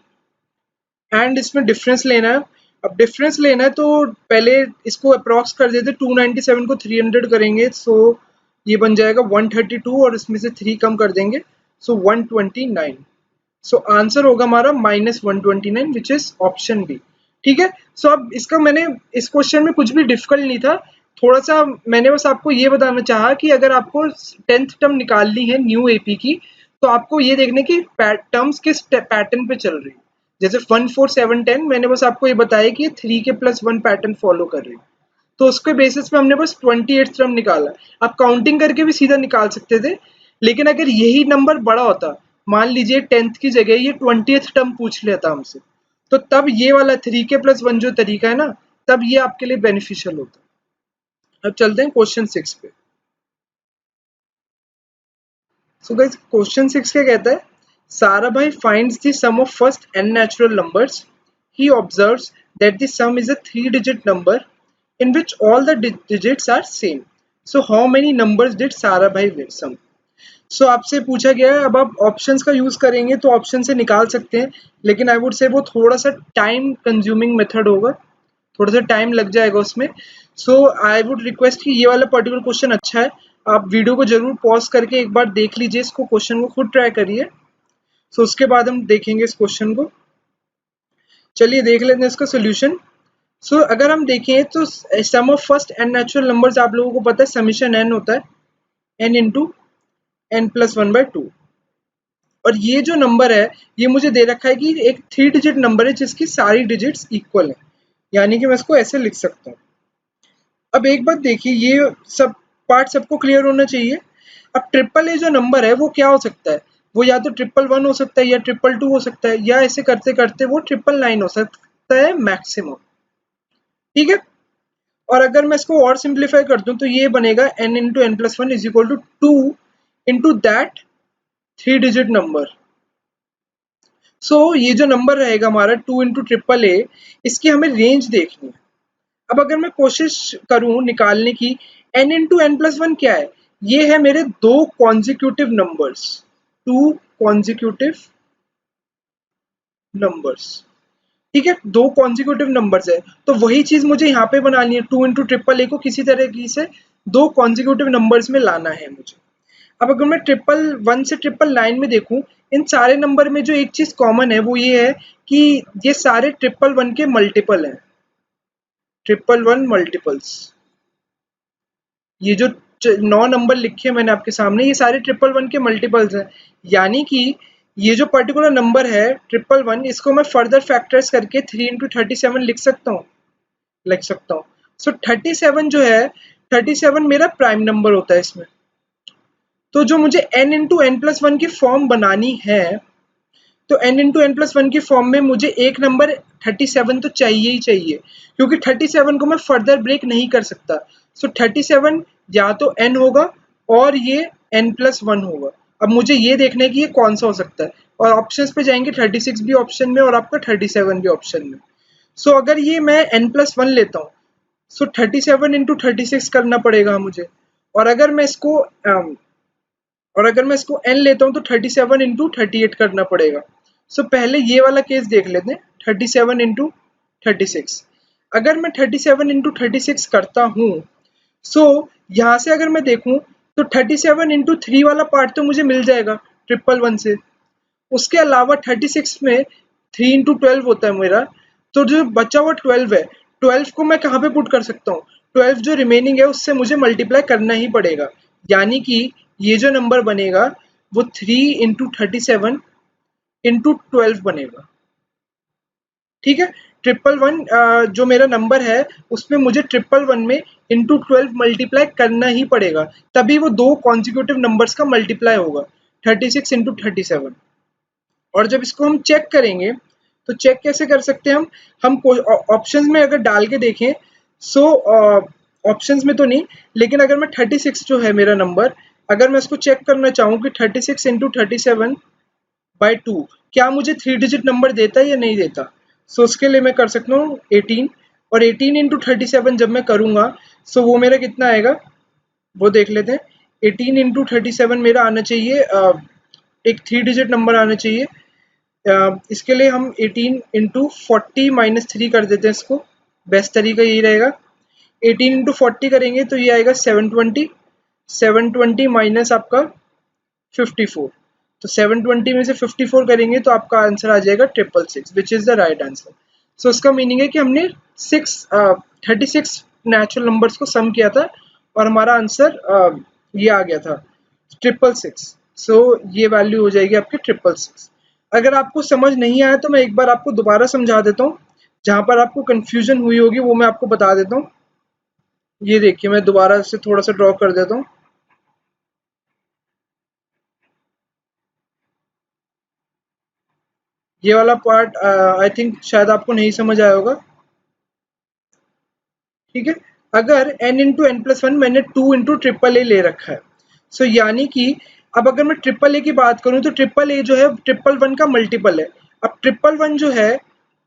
एंड इसमें डिफरेंस लेना है। अब डिफरेंस लेना है तो पहले इसको अप्रॉक्स कर देते, 297 को 300 करेंगे, सो ये बन जाएगा 132 और इसमें से 3 कम कर देंगे, सो 129। सो आंसर होगा हमारा -129 विच इज ऑप्शन बी। ठीक है, सो अब इसका मैंने इस क्वेश्चन में कुछ भी डिफिकल्ट नहीं था, थोड़ा सा मैंने बस आपको ये बताना चाहा कि अगर आपको 10th टर्म निकालनी है न्यू एपी की, तो आपको ये देखने की टर्म्स किस पैटर्न पे चल रही है। जैसे 1 4 7 10 मैंने बस आपको ये बताया कि 3k + 1 पैटर्न फॉलो कर रही है, तो उसके बेसिस पे हमने बस 28th टर्म निकाला। आप काउंटिंग करके भी सीधा निकाल सकते थे, लेकिन अगर यही नंबर बड़ा होता, मान लीजिए 10th की जगह ये 20th टर्म पूछ लेता हमसे, तो तब ये वाला 3k + 1 जो तरीका है ना, तब ये आपके लिए बेनिफिशियल होता। अब चलते हैं क्वेश्चन 6 पे। सो गाइस क्वेश्चन 6 क्या कहता है, Sarabhai finds the sum of first n natural numbers. He observes that the sum is a 3-digit number in which all the digits are same. So how many numbers did Sarabhai sum? सो आपसे पूछा गया है, अब आप options का use करेंगे तो option से निकाल सकते हैं, लेकिन आई वुड से वो थोड़ा सा टाइम कंज्यूमिंग मेथड होगा, थोड़ा सा टाइम लग जाएगा उसमें। सो आई वुड रिक्वेस्ट कि ये वाला पर्टिकुलर क्वेश्चन अच्छा है, आप वीडियो को जरूर पॉज करके एक बार देख लीजिए, इसको क्वेश्चन को खुद ट्राई करिए। सो उसके बाद हम देखेंगे इस क्वेश्चन को। चलिए देख लेते हैं इसका सोल्यूशन। सो अगर हम देखें तो sum of first n natural numbers आप लोगों को पता है समीशन एन होता है, एन इंटू एन + 1/2। और ये जो नंबर है ये मुझे दे रखा है कि एक 3 डिजिट नंबर है जिसकी सारी डिजिट्स इक्वल है, यानी कि मैं इसको ऐसे लिख सकता हूँ। अब एक बात देखिए, ये सब पार्ट सबको क्लियर होना चाहिए। अब ट्रिपल ए जो नंबर है वो क्या हो सकता है, वो या तो 111 हो सकता है या 222 हो सकता है, या ऐसे करते करते वो 999 हो सकता है मैक्सिमम। ठीक है, और अगर मैं इसको और सिंप्लीफाई कर दूं तो ये बनेगा n into n + 1 = 2 into that 3 digit number. So ये जो नंबर रहेगा हमारा 2 इंटू ट्रिपल ए, इसकी हमें रेंज देखनी है। अब अगर मैं कोशिश करूं निकालने की, n इंटू एन + 1 क्या है, ये है मेरे दो कॉन्जिक्यूटिव नंबर्स, 2 कॉन्जिक्यूटिव नंबर्स। ठीक है, दो कॉन्जिक्यूटिव नंबर्स है, तो वही चीज मुझे यहाँ पे बनानी है, 2 इंटू ट्रिपल ए को किसी तरह से दो कॉन्जिक्यूटिव नंबर्स में लाना है मुझे। अब अगर मैं 111 से 999 में देखूं, इन सारे नंबर में जो एक चीज कॉमन है वो ये है कि ये सारे 111 के मल्टीपल हैं, 111 मल्टीपल्स। ये जो 9 नंबर लिखे मैंने आपके सामने, ये सारे 111 के मल्टीपल्स हैं, यानी कि ये जो पर्टिकुलर नंबर है 111, इसको मैं फर्दर फैक्टर्स करके 3 इंटू 37 लिख सकता हूँ। सो 37 जो है, 37 मेरा प्राइम नंबर होता है इसमें। तो जो मुझे n इंटू एन + 1 की फॉर्म बनानी है, तो n इंटू एन + 1 की फॉर्म में मुझे एक नंबर 37 तो चाहिए ही चाहिए, क्योंकि 37 को मैं फर्दर ब्रेक नहीं कर सकता। सो 37 या तो n होगा और ये n + 1 होगा। अब मुझे ये देखना है कि ये कौन सा हो सकता है, और ऑप्शंस पे जाएंगे, 36 भी ऑप्शन में और आपका 37 भी ऑप्शन में। सो अगर ये मैं n + 1 लेता हूँ, सो 37 इंटू 36 करना पड़ेगा मुझे, और अगर मैं इसको n लेता हूँ तो 37 इंटू 38 करना पड़ेगा। सो पहले ये वाला केस देख लेते हैं, 37 इंटू 36। अगर मैं 37 इंटू 36 करता हूँ सो यहाँ से अगर मैं देखूं तो 37 इंटू 3 वाला पार्ट तो मुझे मिल जाएगा 111 से। उसके अलावा 36 में 3 इंटू 12 होता है मेरा, तो जो बचा हुआ 12 है, 12 को मैं कहाँ पे पुट कर सकता हूँ? 12 जो रिमेनिंग है उससे मुझे मल्टीप्लाई करना ही पड़ेगा, यानी कि ये जो नंबर बनेगा वो 3 इंटू 37 इंटू 12 बनेगा। ठीक है, 111 जो मेरा नंबर है उसमें मुझे 111 में इंटू 12 मल्टीप्लाई करना ही पड़ेगा, तभी वो दो कॉन्जिक्यूटिव नंबर्स का मल्टीप्लाई होगा, 36 इंटू 37। और जब इसको हम चेक करेंगे तो चेक कैसे कर सकते हैं हम ऑप्शंस में अगर डाल के देखें, सो ऑप्शंस में तो नहीं, लेकिन अगर मैं 36 जो है मेरा नंबर, अगर मैं इसको चेक करना चाहूँ कि 36 इंटू 37 बाई 2 क्या मुझे 3 डिजिट नंबर देता है या नहीं देता। सो उसके लिए मैं कर सकता हूँ 18, और 18 इंटू 37 जब मैं करूँगा सो वो मेरा कितना आएगा वो देख लेते हैं। 18 इंटू 37 मेरा आना चाहिए एक 3 डिजिट नंबर आना चाहिए। इसके लिए हम 18 इंटू 40 माइनस 3 कर देते हैं, इसको बेस्ट तरीका यही रहेगा। 18 इंटू 40 करेंगे तो ये आएगा 720, 720 माइनस आपका 54, तो 720 में से 54 करेंगे तो आपका आंसर आ जाएगा 666, which is the right answer. So उसका मीनिंग है कि हमने 36 नेचुरल नंबर्स को सम किया था और हमारा आंसर ये आ गया था 666। सो ये वैल्यू हो जाएगी आपकी 666। अगर आपको समझ नहीं आया तो मैं एक बार आपको दोबारा समझा देता हूँ, जहाँ पर आपको कंफ्यूजन हुई होगी वो मैं आपको बता देता हूँ। ये देखिए मैं दोबारा से थोड़ा सा ड्रॉ कर देता हूँ। ये वाला पार्ट आई थिंक शायद आपको नहीं समझ आया होगा। ठीक है, अगर n into n plus one मैंने 2 इंटू ट्रिपल ए ले रखा है, सो यानी कि अब अगर मैं ट्रिपल ए की बात करूं तो ट्रिपल ए जो है ट्रिपल वन का मल्टीपल है। अब ट्रिपल वन जो है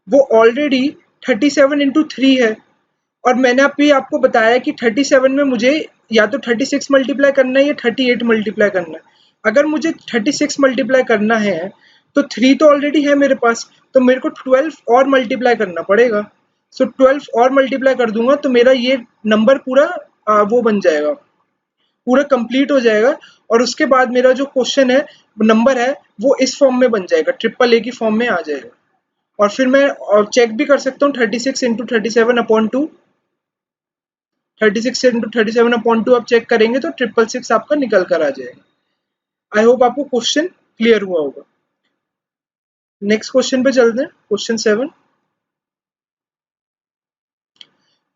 वो ऑलरेडी 37 इंटू थ्री है, और मैंने अभी आपको बताया कि 37 में मुझे या तो 36 मल्टीप्लाई करना है या 38 मल्टीप्लाई करना है। अगर मुझे 36 मल्टीप्लाई करना है तो 3 तो ऑलरेडी है मेरे पास, तो मेरे को 12 और मल्टीप्लाई करना पड़ेगा। सो 12 और मल्टीप्लाई कर दूंगा तो मेरा ये नंबर पूरा वो बन जाएगा, पूरा कंप्लीट हो जाएगा। और उसके बाद मेरा जो क्वेश्चन है नंबर है वो इस फॉर्म में बन जाएगा, ट्रिपल ए की फॉर्म में आ जाएगा। और फिर मैं चेक भी कर सकता हूँ 36 इंटू 37 अपॉन 2, 36 इंटू 37 अपॉन 2 आप चेक करेंगे तो 666 आपका निकल कर आ जाएगा। आई होप आपको क्वेश्चन क्लियर हुआ होगा। नेक्स्ट क्वेश्चन पे चलते हैं, question 7।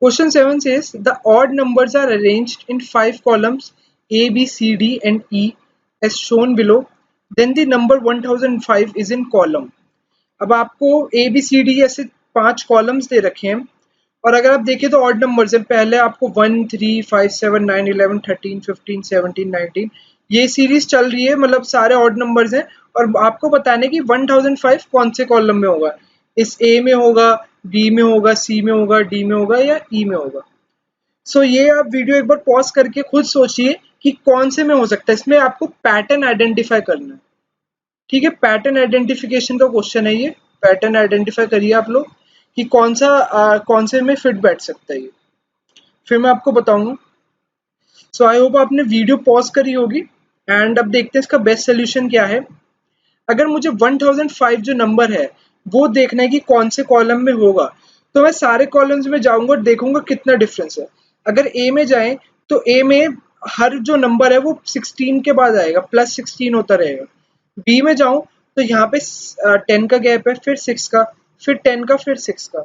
Question 7 says the odd numbers are arranged in 5 columns A, B, C, D and E as shown below. Then the number 1005 is in column. अब आपको A, B, C, D ऐसे 5 columns दे रखे हैं, और अगर आप देखें तो ऑड नंबर्स हैं। पहले आपको 1, 3, 5, 7, 9, 11, 13, 15, 17, 19 ये सीरीज चल रही है, मतलब सारे ऑड नंबर्स हैं। और आपको बताने कि 1005 कौन से कॉलम में होगा, इस ए में होगा, बी में होगा, सी में होगा, डी में होगा या ई में होगा। सो ये आप वीडियो एक बार पॉज करके खुद सोचिए कि कौन से में हो सकता है। इसमें आपको पैटर्न आइडेंटिफाई करना है। ठीक है, पैटर्न आइडेंटिफिकेशन का क्वेश्चन है ये। पैटर्न आइडेंटिफाई करिए आप लोग कि कौन से में फिट बैठ सकता है ये, फिर मैं आपको बताऊंगा। सो आई होप आपने वीडियो पॉज करी होगी, एंड अब देखते हैं इसका बेस्ट सोल्यूशन क्या है। अगर मुझे 1005 जो नंबर है वो देखना है कि कौन से कॉलम में होगा, तो मैं सारे कॉलम्स में जाऊंगा और देखूंगा कितना डिफरेंस है। अगर ए में जाएं तो ए में हर जो नंबर है वो 16 के बाद आएगा, प्लस 16 होता रहेगा। बी में जाऊं तो यहाँ पे 10 का गैप है, फिर 6 का, फिर 10 का, फिर 6 का।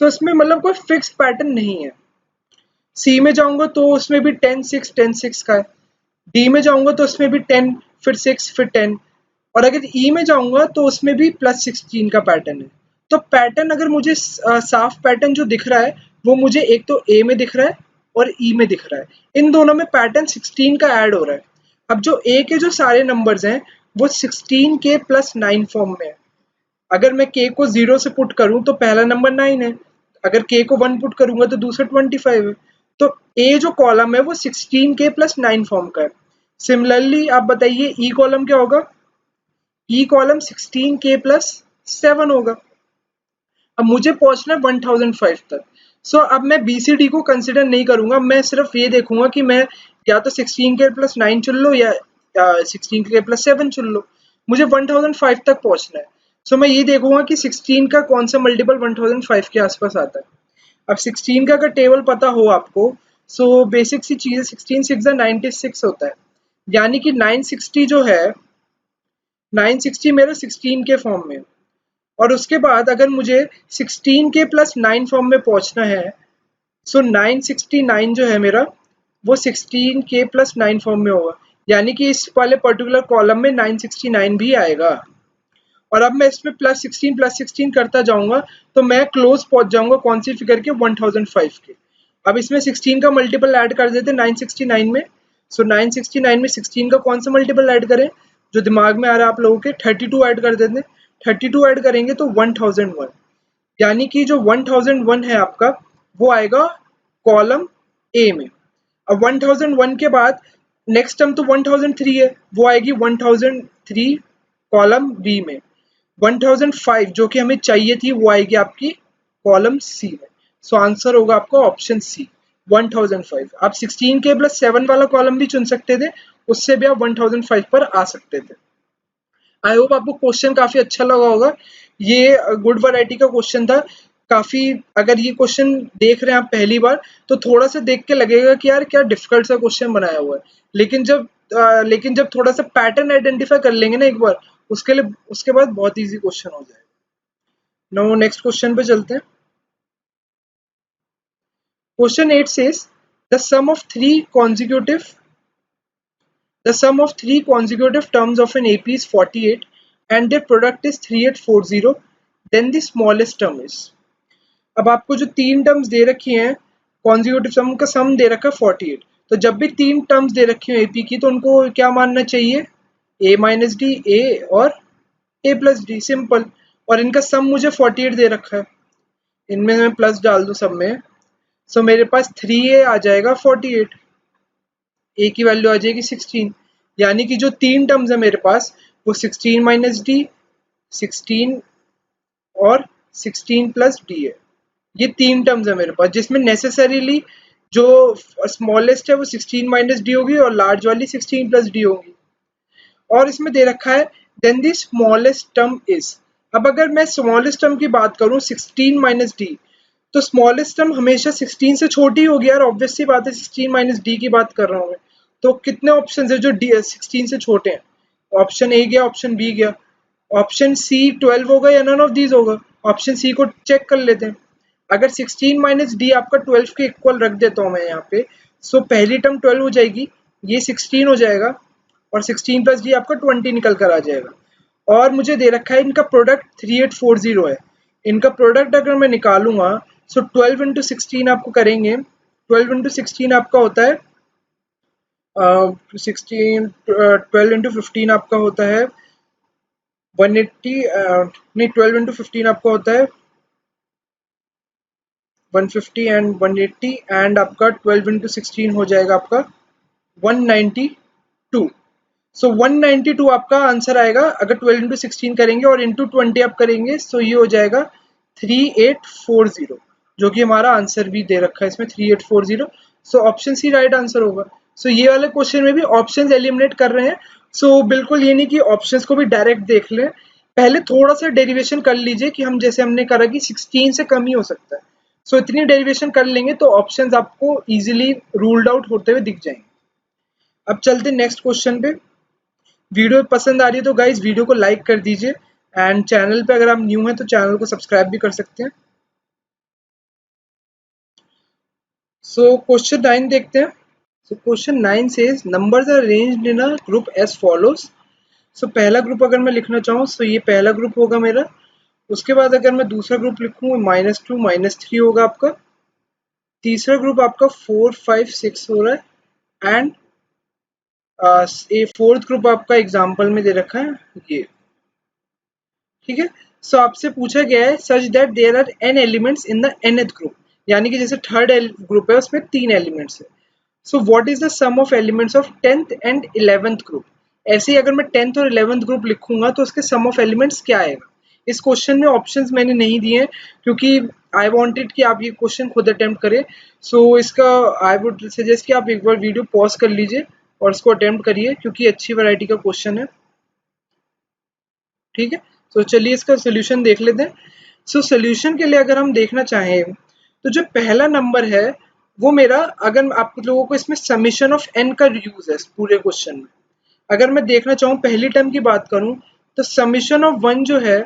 सो इसमें मतलब कोई फिक्स पैटर्न नहीं है। सी में जाऊंगा तो उसमें भी 10 6 10 6 का है। डी में जाऊंगा तो उसमें भी 10 फिर 6 फिर 10। और अगर ई में जाऊंगा तो उसमें भी प्लस 16 का पैटर्न है। तो पैटर्न अगर मुझे साफ पैटर्न जो दिख रहा है वो मुझे एक तो ए में दिख रहा है और ई में दिख रहा है। इन दोनों में पैटर्न 16 का ऐड हो रहा है। अब जो ए के जो सारे नंबर्स हैं वो 16 के प्लस 9 फॉर्म में है। अगर मैं के को 0 से पुट करूं तो पहला नंबर 9 है, अगर के को 1 पुट करूंगा तो दूसरा 25 है। तो ए जो कॉलम है वो 16 के प्लस 9 फॉर्म का है। सिमिलरली आप बताइए ई कॉलम क्या होगा, ई कॉलम 16 के प्लस 7 होगा। अब मुझे पहुंचना है 1005 तक। सो अब मैं BCD को कंसिडर नहीं करूंगा, मैं सिर्फ ये देखूंगा कि मैं या तो 16K प्लस 9 चुन लो या 16K प्लस 7 चुन लो, मुझे 1005 तक पहुंचना है। सो मैं ये देखूंगा कि 16 का कौन सा मल्टीपल 1005 के आसपास आता है। अब 16 का अगर टेबल पता हो आपको, सो बेसिक सी चीज है, 16 6 96 होता है, यानी कि 960 जो है 960 मेरा 16 के फॉर्म में, और उसके बाद अगर मुझे 16 के प्लस 9 फॉर्म में पहुंचना है, सो 969 जो है मेरा वो 16 के प्लस 9 फॉर्म में होगा, यानी कि इस वाले पर्टिकुलर कॉलम में 969 भी आएगा। और अब मैं इसमें प्लस 16 करता जाऊंगा तो मैं क्लोज पहुंच जाऊंगा कौन सी फिगर के, 1005 के। अब इसमें 16 का मल्टीपल ऐड कर देते 969 में। सो 969 में 16 का कौन सा मल्टीपल ऐड करें, जो दिमाग में आ रहा है आप लोगों के, 32 ऐड कर देते। 32 ऐड करेंगे तो 1001, यानी कि जो 1001 है आपका वो आएगा कॉलम ए में। अब 1001 के बाद नेक्स्ट टर्म तो 1003 है, वो आएगी 1003 कॉलम बी में। 1005 जो कि हमें चाहिए थी वो आएगी आपकी कॉलम सी में। सो आंसर होगा आपका ऑप्शन सी 1005। आप 16 के प्लस 7 वाला कॉलम भी चुन सकते थे, उससे भी आप 1005 पर आ सकते थे। आई होप आपको क्वेश्चन काफी अच्छा लगा होगा, ये गुड वैरायटी का क्वेश्चन था काफी। अगर ये क्वेश्चन देख रहे हैं आप पहली बार तो थोड़ा सा देख के लगेगा कि यार क्या डिफिकल्ट सा क्वेश्चन बनाया हुआ है, लेकिन जब थोड़ा सा पैटर्न आइडेंटिफाई कर लेंगे ना एक बार, उसके बाद बहुत इजी क्वेश्चन हो जाएगा। नाउ नेक्स्ट क्वेश्चन पे चलते हैं। Question 8 says the sum of three consecutive the sum of three consecutive terms of an AP is 48 and their product is 3840, then the smallest term is। अब आपको जो तीन terms दे रखी हैं कॉन्जिक्यूटिव सम, का सम दे रखा है 48, तो जब भी तीन टर्म्स दे रखी हो एपी की तो उनको क्या मानना चाहिए, a माइनस डी, ए और a प्लस डी, सिंपल। और इनका सम मुझे 48 दे रखा है, इनमें मैं प्लस डाल दूं सब में, सो मेरे पास 3a आ जाएगा 48, a की वैल्यू आ जाएगी 16, यानी कि जो तीन टर्म्स है मेरे पास वो 16 माइनस डी, 16 और 16 प्लस डी है। ये तीन टर्म्स है मेरे पास जिसमें नेसेसरीली जो स्मॉलेस्ट है वो 16 माइनस डी होगी और लार्ज वाली 16 प्लस डी होगी। और इसमें दे रखा है then the smallest term is. अब अगर मैं स्मॉलेस्ट टर्म की बात करूं 16 माइनस डी, तो स्मॉलेस्ट टर्म हमेशा 16 से छोटी होगी यार, ऑब्वियस सी बात है, 16 माइनस डी की बात कर रहा हूं मैं। तो कितने ऑप्शन है जो डी 16 से छोटे हैं, ऑप्शन ए गया, ऑप्शन बी गया, ऑप्शन सी 12 होगा या नन ऑफ दीज होगा। ऑप्शन सी को चेक कर लेते हैं। अगर 16 माइनस डी आपका 12 के इक्वल रख देता हूं मैं यहाँ पे, सो पहली टर्म 12 हो जाएगी, ये 16 हो जाएगा और 16 प्लस डी आपका 20 निकल कर आ जाएगा। और मुझे दे रखा है इनका प्रोडक्ट 3840 है। इनका प्रोडक्ट अगर मैं निकालूंगा सो 12 इंटू 16 आपको करेंगे, 12 इंटू 16 आपका होता है 16, 12 इंटू 15 आपका होता है 180, नहीं 12 इंटू 15 आपका होता है 150 एंड 180, एंड आपका 12 इंटू 16 हो जाएगा आपका 192। सो 192 आपका आंसर आएगा अगर 12 इंटू 16 करेंगे और इंटू 20 आप करेंगे, सो ये हो जाएगा 3840, जो कि हमारा आंसर भी दे रखा है इसमें 3840। So option C right answer होगा। सो ये वाले क्वेश्चन में भी ऑप्शंस एलिमिनेट कर रहे हैं। सो बिल्कुल ये नहीं कि ऑप्शंस को भी डायरेक्ट देख लें, पहले थोड़ा सा डेरिवेशन कर लीजिए कि हम जैसे हमने करा कि 16 से कम ही हो सकता है। सो इतनी डेरिवेशन कर लेंगे तो ऑप्शंस आपको इजीली रूल्ड आउट होते हुए दिख जाएंगे। अब चलते नेक्स्ट क्वेश्चन पे। वीडियो पसंद आ रही है तो गाइज वीडियो को लाइक कर दीजिए, एंड चैनल पे अगर आप न्यू हैं तो चैनल को सब्सक्राइब भी कर सकते हैं। सो क्वेश्चन 9 देखते हैं। So question 9 says numbers are arranged in a group as follows. So पहला ग्रुप अगर मैं लिखना चाहूँ तो ये पहला ग्रुप होगा मेरा। उसके बाद अगर मैं दूसरा ग्रुप लिखूँ -2 -3 होगा आपका। तीसरा ग्रुप आपका 4 5 6 हो रहा है, एंड ये फोर्थ ग्रुप आपका एग्जाम्पल में दे रखा है ये, ठीक है। सो आपसे पूछा गया है such that there are n elements in the nth group, यानी कि जैसे थर्ड ग्रुप है उसमें 3 एलिमेंट्स है। So what is the sum of elements of 10th and 11th group. ऐसे ही अगर मैं 10th और 11th ग्रुप लिखूंगा तो उसके सम ऑफ एलिमेंट्स क्या आएगा। इस क्वेश्चन में ऑप्शंस मैंने नहीं दिए हैं क्योंकि आई वांटेड कि आप ये क्वेश्चन खुद अटेम्प्ट करें। सो इसका आई वुड सजेस्ट कि आप एक बार वीडियो पॉज कर लीजिए और इसको अटेम्प्ट करिए, क्योंकि अच्छी वैरायटी का क्वेश्चन है। ठीक है, तो चलिए इसका सोल्यूशन देख लेते हैं। सो सोल्यूशन के लिए अगर हम देखना चाहें तो जो पहला नंबर है वो मेरा, अगर आप लोगों को इसमें समीशन ऑफ एन का यूज है पूरे क्वेश्चन में, अगर मैं देखना चाहूँ पहली टर्म की बात करूँ तो समीशन ऑफ वन जो है,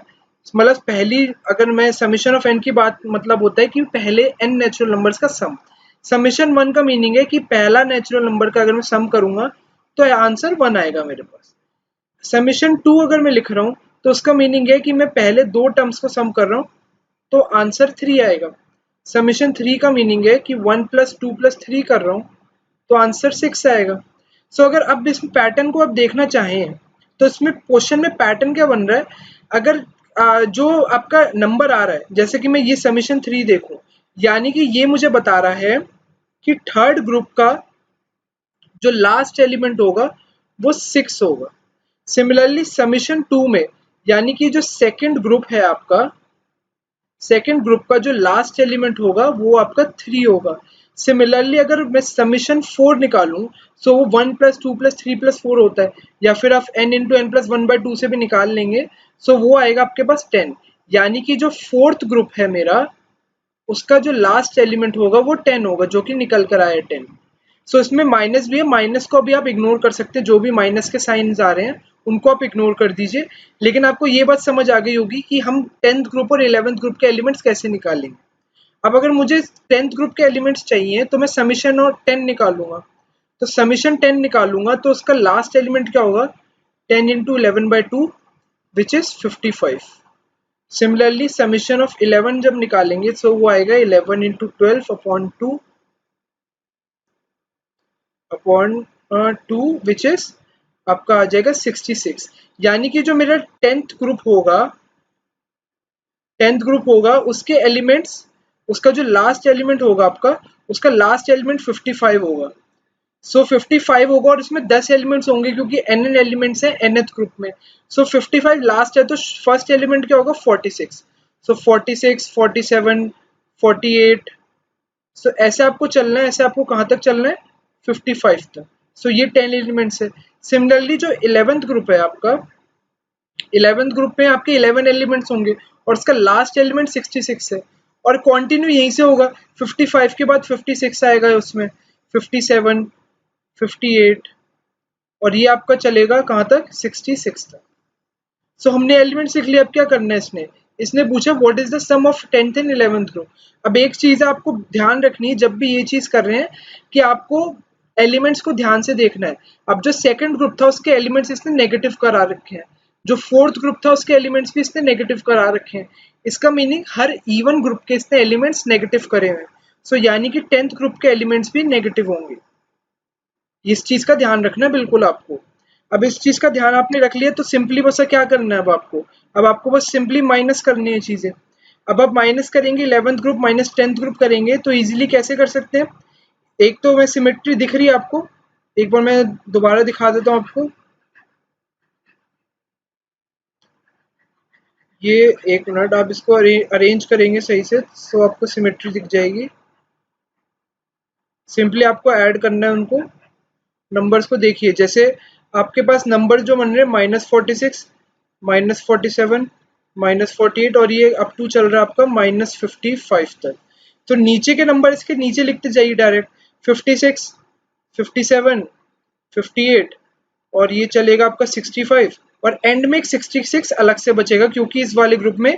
मतलब पहली, अगर मैं समीशन ऑफ एन की बात, मतलब होता है कि पहले एन नेचुरल नंबर्स का सम। समीशन वन का मीनिंग है कि पहला नेचुरल नंबर का अगर मैं सम करूंगा तो आंसर वन आएगा मेरे पास। समीशन टू अगर मैं लिख रहा हूँ तो उसका मीनिंग है कि मैं पहले दो टर्म्स को सम कर रहा हूँ तो आंसर थ्री आएगा। समीशन थ्री का मीनिंग है कि one plus two plus three कर रहा हूँ तो आंसर सिक्स आएगा। सो अगर अब इस पैटर्न को आप देखना चाहें तो इसमें क्वेश्चन में पैटर्न क्या बन रहा है, अगर जो आपका नंबर आ रहा है, जैसे कि मैं ये समीशन थ्री देखूं, यानी कि ये मुझे बता रहा है कि थर्ड ग्रुप का जो लास्ट एलिमेंट होगा वो सिक्स होगा। सिमिलरली समीशन टू में, यानी कि जो सेकंड ग्रुप है आपका, सेकंड ग्रुप का जो लास्ट एलिमेंट होगा वो आपका थ्री होगा। सिमिलरली अगर मैं समीशन फोर निकालूं तो वो one plus two plus three plus four होता है, या फिर आप n into n plus one by two से भी निकाल लेंगे, सो वो आएगा आपके पास टेन। यानी कि जो फोर्थ ग्रुप है मेरा, उसका जो लास्ट एलिमेंट होगा वो टेन होगा, जो कि निकल कर आया टेन। सो इसमें माइनस भी है, माइनस को अभी आप इग्नोर कर सकते हैं, जो भी माइनस के साइंस आ रहे हैं उनको आप इग्नोर कर दीजिए। लेकिन आपको ये बात समझ आ गई होगी कि हम टेंथ ग्रुप और 11th ग्रुप के एलिमेंट्स कैसे निकालेंगे। अब अगर मुझे टेंथ ग्रुप के एलिमेंट्स चाहिए तो मैं समीशन और टेन निकालूंगा, तो समीशन टेन निकालूंगा तो उसका लास्ट एलिमेंट क्या होगा, ten into eleven by two which is 55। Similarly summation of 11 जब निकालेंगे तो वो आएगा 11 into twelve upon two upon two which is आपका आ जाएगा 66। यानी कि जो मेरा टेंथ ग्रुप होगा उसके एलिमेंट्स, उसका जो लास्ट एलिमेंट होगा आपका, उसका लास्ट एलिमेंट 55 होगा। सो 55 होगा और इसमें 10 एलिमेंट्स होंगे क्योंकि एन एन एलिमेंट्स हैं nth ग्रुप में। सो 55 लास्ट है तो फर्स्ट एलिमेंट क्या होगा, 46। सो 46, 47, 48। सो ऐसे आपको चलना है, ऐसे आपको कहाँ तक चलना है, 55 तक। सो ये 10 एलिमेंट्स है। सिमिलरली जो 11th ग्रुप है आपका, 11th ग्रुप में आपके 11 एलिमेंट्स होंगे और उसका लास्ट एलिमेंट 66 है, और कंटिन्यू यहीं से होगा, 55 के बाद 56 आएगा उसमें, 57, 58, और ये आपका चलेगा कहाँ तक, 66 तक। सो हमने एलिमेंट्स लिख लिया। अब क्या करना है, इसने इसने पूछा what is the sum of 10th and 11th group. अब एक चीज आपको ध्यान रखनी है जब भी ये चीज कर रहे हैं कि आपको एलिमेंट्स को ध्यान से देखना है। अब जो सेकंड ग्रुप था उसके एलिमेंट्स इसने नेगेटिव करा रखे हैं, जो फोर्थ ग्रुप था उसके एलिमेंट्स भी इसने नेगेटिव करा रखे हैं। इसका मीनिंग हर इवन ग्रुप के इसने एलिमेंट्स नेगेटिव करे हुए हैं। सो यानी कि 10th ग्रुप के एलिमेंट्स भी नेगेटिव होंगे। इस चीज का ध्यान रखना है बिल्कुल आपको। अब इस चीज का ध्यान आपने रख लिया तो सिंपली बस क्या करना है अब आपको बस सिंपली माइनस करनी है चीजें। अब आप माइनस करेंगे 11th group minus 10th group करेंगे तो इजीली कैसे कर सकते हैं। एक तो मैं सिमेट्री दिख रही है आपको, एक बार मैं दोबारा दिखा देता हूँ आपको। ये एक मिनट, आप इसको अरेंज करेंगे सही से तो आपको सिमेट्री दिख जाएगी। सिंपली आपको ऐड करना है उनको, नंबर्स को देखिए, जैसे आपके पास नंबर जो बन रहे हैं -46, -47, -48, और ये अप टू चल रहा है आपका -55 तक। तो नीचे के नंबर इसके नीचे लिखते जाइए डायरेक्ट, 56, 57, 58, और ये चलेगा आपका 65, और एंड में एक 66 अलग से बचेगा क्योंकि इस वाले ग्रुप में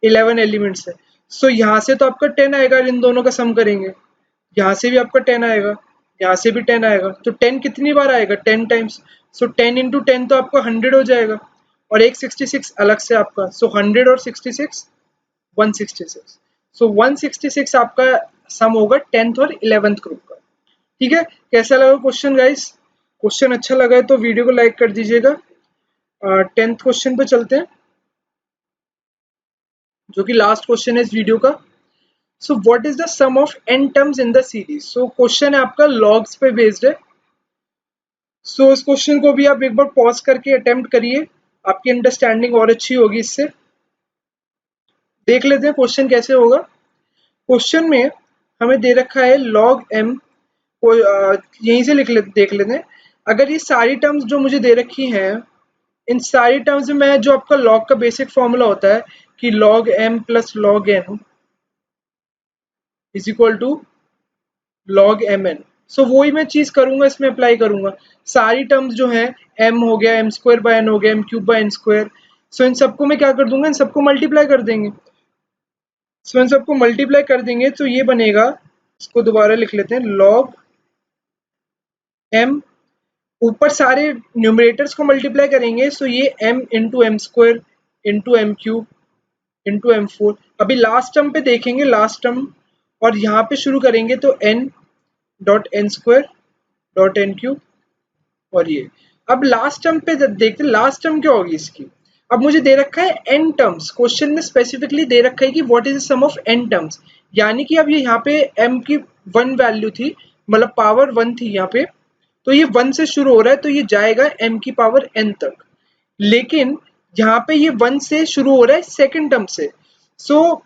11 एलिमेंट्स है। सो यहाँ से तो आपका 10 आएगा, इन दोनों का सम करेंगे, यहाँ से भी आपका 10 आएगा, यहाँ से भी 10 आएगा, तो 10 कितनी बार आएगा, 10 टाइम्स। सो 10 इंटू 10 तो आपका 100 हो जाएगा, और एक 66 अलग से आपका, सो 100 और 66 166। सो 166 आपका सम होगा 10th और 11th ग्रुप का। ठीक है, कैसा लगा क्वेश्चन गाइस? क्वेश्चन अच्छा लगा है तो वीडियो को लाइक कर दीजिएगा। 10th क्वेश्चन पे चलते हैं जो कि लास्ट क्वेश्चन है इस वीडियो का। So what is the sum of n terms in the series. So question है आपका लॉग्स पे बेस्ड है। सो इस क्वेश्चन को भी आप एक बार पॉज करके अटेम्प्ट करिए, आपकी अंडरस्टैंडिंग और अच्छी होगी इससे। देख लेते हैं क्वेश्चन कैसे होगा। क्वेश्चन में हमें दे रखा है log m को यहीं से देख लेते हैं। अगर ये सारी टर्म्स जो मुझे दे रखी हैं, इन सारी टर्म्स में मैं जो आपका log का बेसिक फॉर्मूला होता है कि log m plus log n is equal to log mn। So वही मैं चीज करूंगा, इसमें अप्लाई करूंगा। सारी टर्म्स जो है m हो गया, m स्क्वायर बाय n हो गया, m cube by n square, so इन सबको मैं क्या कर दूंगा, इन सबको मल्टीप्लाई कर देंगे। सो इन सबको मल्टीप्लाई कर देंगे तो ये बनेगा, इसको दोबारा लिख लेते हैं, log m, ऊपर सारे न्यूमरेटर्स को मल्टीप्लाई करेंगे सो ये m into m square into m cube into m four. अभी लास्ट टर्म पे देखेंगे, लास्ट टर्म, और यहाँ पे शुरू करेंगे तो n dot n square dot n cube, और ये अब लास्ट टर्म पे देखते हैं लास्ट टर्म क्या होगी इसकी। अब मुझे दे रखा है n टर्म्स, क्वेश्चन में स्पेसिफिकली दे रखा है कि what is the sum of n terms, यानी कि अब ये यहाँ पे m की 1 वैल्यू थी, मतलब पावर 1 थी यहाँ पे, तो ये 1 से शुरू हो रहा है तो ये जाएगा m की पावर n तक। लेकिन यहाँ पे ये 1 से शुरू हो रहा है सेकंड टर्म से, सो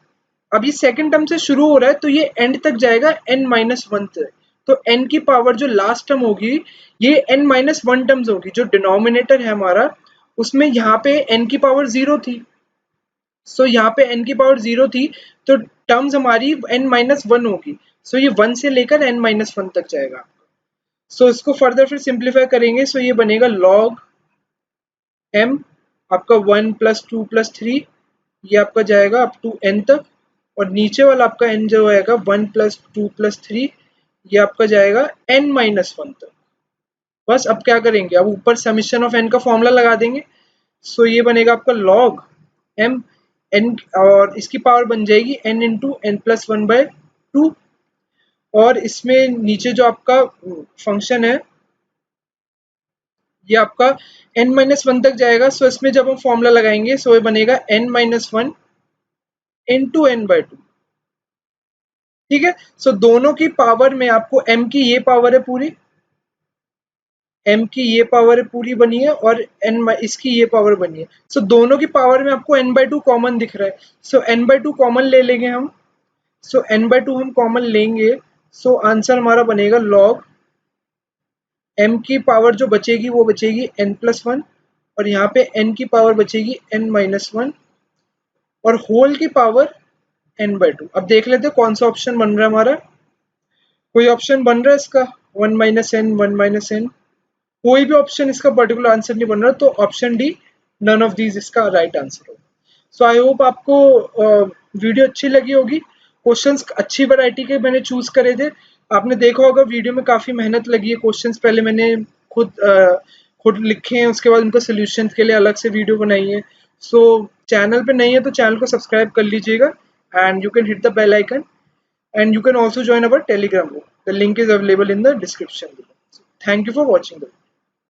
अब ये सेकंड टर्म से शुरू हो रहा है तो ये एंड तक जाएगा n माइनस वन तक। तो n की पावर जो लास्ट टर्म होगी ये n माइनस वन टर्म्स होगी। जो डिनोमिनेटर है हमारा उसमें यहाँ पे n की पावर 0 थी, सो यहाँ पे n की पावर 0 थी तो टर्म्स हमारी n माइनस वन होगी। सो ये 1 से लेकर n माइनस वन तक जाएगा। सो इसको फर्दर फिर सिंप्लीफाई करेंगे, सो ये बनेगा log m आपका 1 प्लस 2 प्लस 3, ये आपका जाएगा अप टू n तक, और नीचे वाला आपका n जो आएगा 1 प्लस 2 प्लस 3, ये आपका जाएगा n माइनस वन तक। बस अब क्या करेंगे, अब ऊपर समीशन ऑफ n का फॉर्मूला लगा देंगे। सो ये बनेगा आपका log m n, और इसकी पावर बन जाएगी n into n plus one by two, और इसमें नीचे जो आपका फंक्शन है ये आपका n माइनस वन तक जाएगा। सो इसमें जब हम फॉर्मूला लगाएंगे सो ये बनेगा n minus one into n by two. ठीक है, सो दोनों की पावर में आपको m की ये पावर है पूरी, m की ये पावर पूरी बनी है, और n इसकी ये पावर बनी है। सो दोनों की पावर में आपको n बाय टू कॉमन दिख रहा है, सो n बाय टू कॉमन ले लेंगे हम। सो n बाय टू हम कॉमन लेंगे, सो आंसर हमारा बनेगा log m की पावर जो बचेगी वो बचेगी n प्लस वन, और यहाँ पे n की पावर बचेगी n माइनस वन, और होल की पावर n बाय टू। अब देख लेते हैं कौन सा ऑप्शन बन रहा है हमारा। कोई ऑप्शन बन रहा है इसका 1 माइनस एन 1 माइनस एन, कोई भी ऑप्शन इसका पर्टिकुलर आंसर नहीं बन रहा, तो option D none of these इसका राइट आंसर होगा। सो आई होप आपको वीडियो अच्छी लगी होगी। क्वेश्चंस अच्छी वैरायटी के मैंने चूज करे थे। आपने देखा होगा वीडियो में काफी मेहनत लगी है, क्वेश्चंस पहले मैंने खुद लिखे हैं, उसके बाद उनका सोल्यूशन के लिए अलग से वीडियो बनाई है। सो चैनल पे नहीं है तो चैनल को सब्सक्राइब कर लीजिएगा, and you can hit the bell icon, and you can also join our telegram group. The link is available in the description below. So, thank you for watching the video.